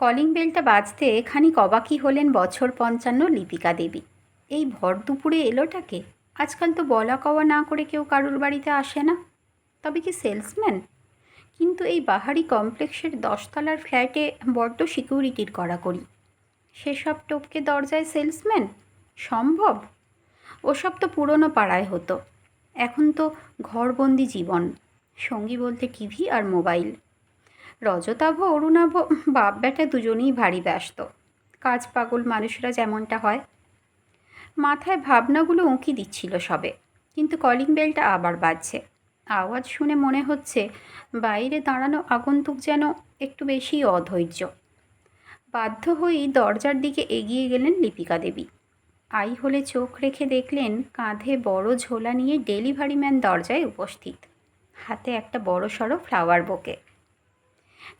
Calling বেলটা বাজতে খানিক অবাকই হলেন বছর ৫৫ লিপিকা দেবী। এই ভর দুপুরে এলোটাকে? আজকাল তো বলা কওয়া না করে কেউ কারুর বাড়িতে আসে না। তবে কি সেলসম্যান? কিন্তু এই বাহারি কমপ্লেক্সের ১০ তলার ফ্ল্যাটে বড্ড সিকিউরিটির কড়াকড়ি। সেসব টপকে দরজায় সেলসম্যান সম্ভব? ওসব তো পুরনো পাড়ায় হতো। এখন তো ঘরবন্দি জীবন, সঙ্গী বলতে টিভি আর মোবাইল। রজতাভ অরুণাভ বাপ বেটা দুজনেই ভারী ব্যস্ত। কাজ পাগল মানুষরা যেমনটা হয়। মাথায় ভাবনাগুলো উঁকি দিচ্ছিল সবে, কিন্তু কলিং বেলটা আবার বাজছে। আওয়াজ শুনে মনে হচ্ছে বাইরে দাঁড়ানো আগন্তুক যেন একটু বেশি অধৈর্য। বাধ্য হয়েই দরজার দিকে এগিয়ে গেলেন লিপিকা দেবী। আই হলে চোখ রেখে দেখলেন কাঁধে বড় ঝোলা নিয়ে ডেলিভারি ম্যান দরজায় উপস্থিত, হাতে একটা বড়সড় ফ্লাওয়ার বোকে।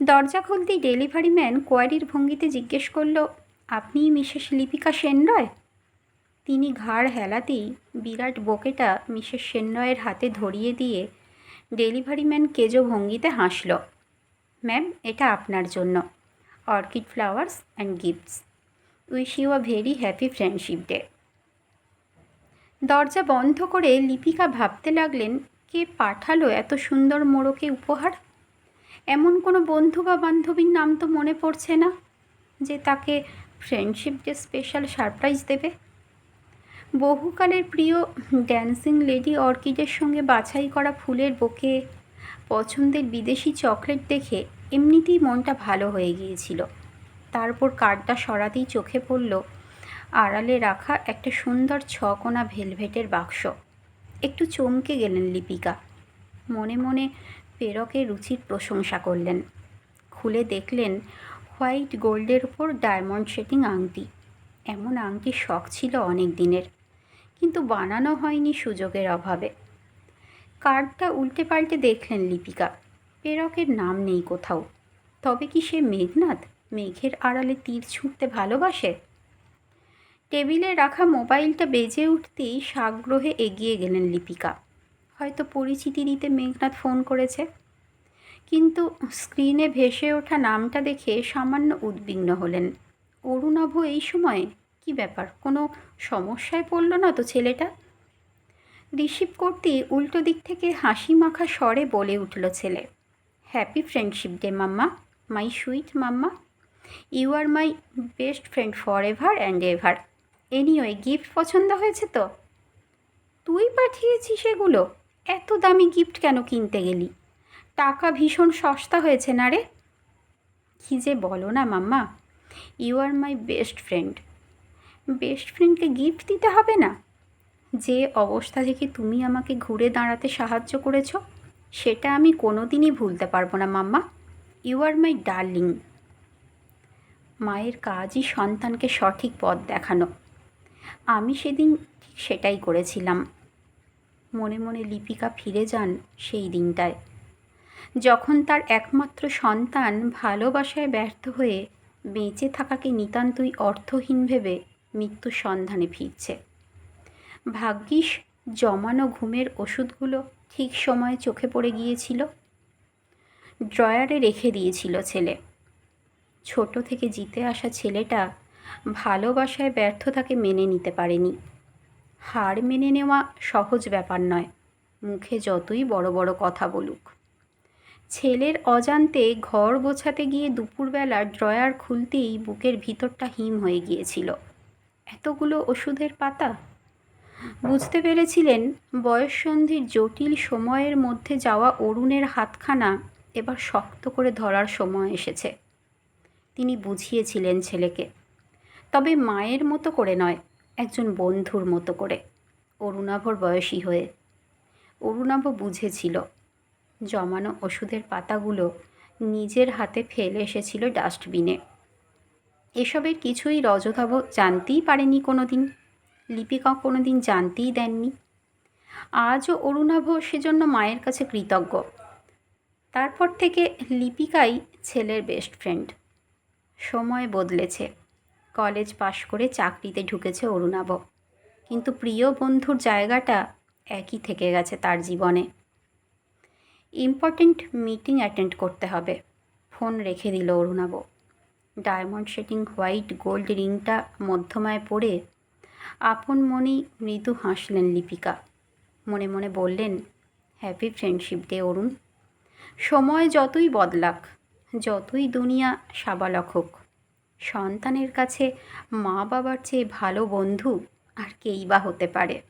দরজা খুলতেই ডেলিভারি ম্যান কোয়ারির ভঙ্গিতে জিজ্ঞেস করল, আপনিই মিসেস লিপিকা সেনরয়? তিনি ঘাড় হেলাতেই বিরাট বোকেটা মিসেস সেনরয়ের হাতে ধরিয়ে দিয়ে ডেলিভারি ম্যান কেজো ভঙ্গিতে হাসল। ম্যাম, এটা আপনার জন্য। Orchid flowers and gifts. Wish you a very happy friendship day. দরজা বন্ধ করে লিপিকা ভাবতে লাগলেন, কে পাঠালো এত সুন্দর মোড়কে উপহার? এমন কোনো বন্ধু বা বান্ধবীর নাম তো মনে পড়ছে না যে তাকে ফ্রেন্ডশিপ ডে স্পেশাল সারপ্রাইজ দেবে। বহুকালের প্রিয় ড্যান্সিং লেডি অর্কিডের সঙ্গে বাছাই করা ফুলের বোকে, পছন্দের বিদেশি চকলেট দেখে এমনিতেই মনটা ভালো হয়ে গিয়েছিল। তারপর কার্ডটা সরাতেই চোখে পড়ল আড়ালে রাখা একটা সুন্দর ৬ কোণা ভেলভেটের বাক্স। একটু চমকে গেলেন লিপিকা। মনে মনে প্রেরকের রুচির প্রশংসা করলেন। খুলে দেখলেন হোয়াইট গোল্ডের ওপর ডায়মন্ড শেটিং আংটি। এমন আংটির শখ ছিল অনেক দিনের, কিন্তু বানানো হয়নি সুযোগের অভাবে। কার্ডটা উল্টে পাল্টে দেখলেন লিপিকা। প্রেরকের নাম নেই কোথাও। তবে কি সে মেঘনাদ মেঘের আড়ালে তীর ছুঁড়তে ভালোবাসে? টেবিলে রাখা মোবাইলটা বেজে উঠতেই সাগ্রহে এগিয়ে গেলেন লিপিকা। হয়তো পরিচিতি দিতে মেঘনাদ ফোন করেছে। কিন্তু স্ক্রিনে ভেসে ওঠা নামটা দেখে সামান্য উদ্বিগ্ন হলেন। অরুণাভ এই সময়ে? কি ব্যাপার, কোনো সমস্যায় পড়ল না তো ছেলেটা? রিসিভ করতেই উল্টো দিক থেকে হাসি মাখা স্বরে বলে উঠল ছেলে, happy friendship day mamma, my sweet mamma. You are my best friend forever and ever. Anyway, gift পছন্দ হয়েছে তো? তুই পাঠিয়েছিস এগুলো? এত দামি গিফট কেন কিনতে গেলি? টাকা ভীষণ সস্তা হয়েছে না রে? কী যে বলো না mamma, you are my best friend. Best ফ্রেন্ডকে গিফট দিতে হবে না? যে অবস্থা থেকে তুমি আমাকে ঘুরে দাঁড়াতে সাহায্য করেছ, সেটা আমি কোনো দিনই ভুলতে পারবো না mamma. You are my darling. মায়ের কাজই সন্তানকে সঠিক পথ দেখানো। আমি সেদিন ঠিক সেটাই করেছিলাম। মনে মনে লিপিকা ফিরে যান সেই দিনটায়, যখন তার একমাত্র সন্তান ভালোবাসায় ব্যর্থ হয়ে বেঁচে থাকাকে নিতান্তই অর্থহীন ভেবে মৃত্যুর সন্ধানে ফিরছে। ভাগ্যিস জমানো ঘুমের ওষুধগুলো ঠিক সময়ে চোখে পড়ে গিয়েছিল। ড্রয়ারে রেখে দিয়েছিল ছেলে। ছোট থেকে জিতে আসা ছেলেটা ভালোবাসায় ব্যর্থতাকে মেনে নিতে পারেনি। হার মেনে নেওয়া সহজ ব্যাপার নয়, মুখে যতই বড় বড় কথা বলুক। ছেলের অজান্তে ঘর গোছাতে গিয়ে দুপুরবেলা ড্রয়ার খুলতেই বুকের ভিতরটা হিম হয়ে গিয়েছিল। এতগুলো ওষুধের পাতা! বুঝতে পেরেছিলেন বয়ঃসন্ধির জটিল সময়ের মধ্যে যাওয়া অরুণের হাতখানা এবার শক্ত করে ধরার সময় এসেছে। তিনি বুঝিয়েছিলেন ছেলেকে, তবে মায়ের মতো করে নয়, একজন বন্ধুর মতো করে, অরুণাভর বয়সী হয়ে। অরুণাভ বুঝেছিল জমানো ওষুধের পাতাগুলো নিজের হাতে ফেলে এসেছিল ডাস্টবিনে। এসবের কিছুই রজতাভ জানতেই পারেনি কোনো দিন, লিপিকা কোনো দিন জানতেই দেননি। আজও অরুণাভ সেজন্য মায়ের কাছে কৃতজ্ঞ। তারপর থেকে লিপিকাই ছেলের বেস্ট ফ্রেন্ড। সময় বদলেছে, কলেজ পাশ করে চাকরিতে ঢুকেছে অরুণাভ, কিন্তু প্রিয় বন্ধুর জায়গাটা একই থেকে গেছে তার জীবনে। ইম্পর্ট্যান্ট মিটিং অ্যাটেন্ড করতে হবে, ফোন রেখে দিল Arunava. Diamond shading white gold রিংটা মধ্যমায় পড়ে আপন মনেই মৃদু হাসলেন লিপিকা। মনে মনে বললেন, হ্যাপি ফ্রেন্ডশিপ ডে অরুণ। সময় যতই বদলাক, যতই দুনিয়া সাবালক হোক, সন্তানের কাছে মা বাবার চেয়ে ভালো বন্ধু আর কেই বা হতে পারে।